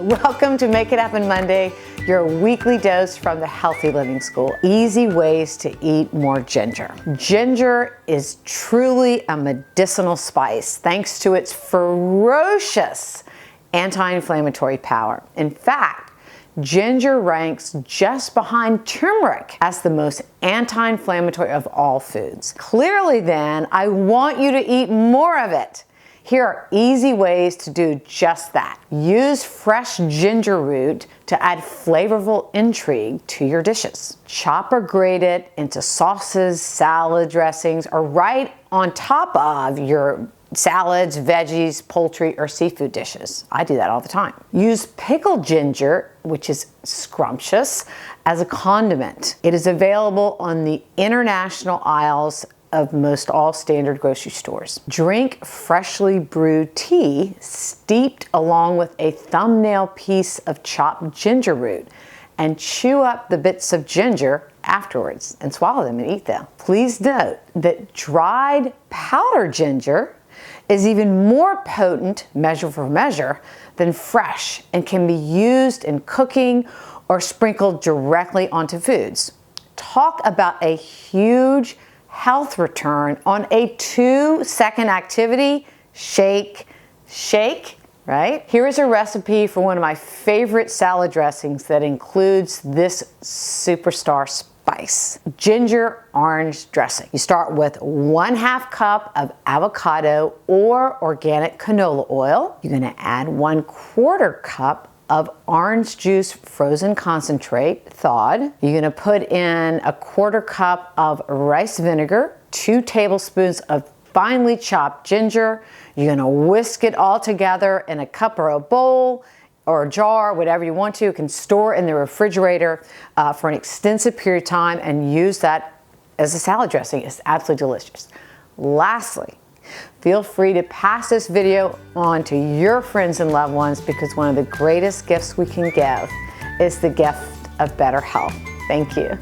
Welcome to Make It Happen Monday, your weekly dose from the Healthy Living School. Easy ways to eat more ginger. Ginger is truly a medicinal spice thanks to its ferocious anti-inflammatory power. In fact, ginger ranks just behind turmeric as the most anti-inflammatory of all foods. Clearly then, I want you to eat more of it. Here are easy ways to do just that. Use fresh ginger root to add flavorful intrigue to your dishes. Chop or grate it into sauces, salad dressings, or right on top of your salads, veggies, poultry, or seafood dishes. I do that all the time. Use pickled ginger, which is scrumptious, as a condiment. It is available on the international aisles of most all standard grocery stores. Drink freshly brewed tea steeped along with a thumbnail piece of chopped ginger root, and chew up the bits of ginger afterwards and swallow them and eat them. Please note that dried powdered ginger is even more potent, measure for measure, than fresh and can be used in cooking or sprinkled directly onto foods. Talk about a huge health return on a 2-second activity. Shake, shake, right? Here is a recipe for one of my favorite salad dressings that includes this superstar spice. Ginger orange dressing. You start with 1/2 cup of avocado or organic canola oil. You're gonna add 1/4 cup of orange juice frozen concentrate, thawed. You're gonna put in 1/4 cup of rice vinegar, 2 tablespoons of finely chopped ginger. You're gonna whisk it all together in a cup or a bowl or a jar, whatever you want to. You can store in the refrigerator for an extensive period of time and use that as a salad dressing. It's absolutely delicious. Lastly, feel free to pass this video on to your friends and loved ones, because one of the greatest gifts we can give is the gift of better health. Thank you.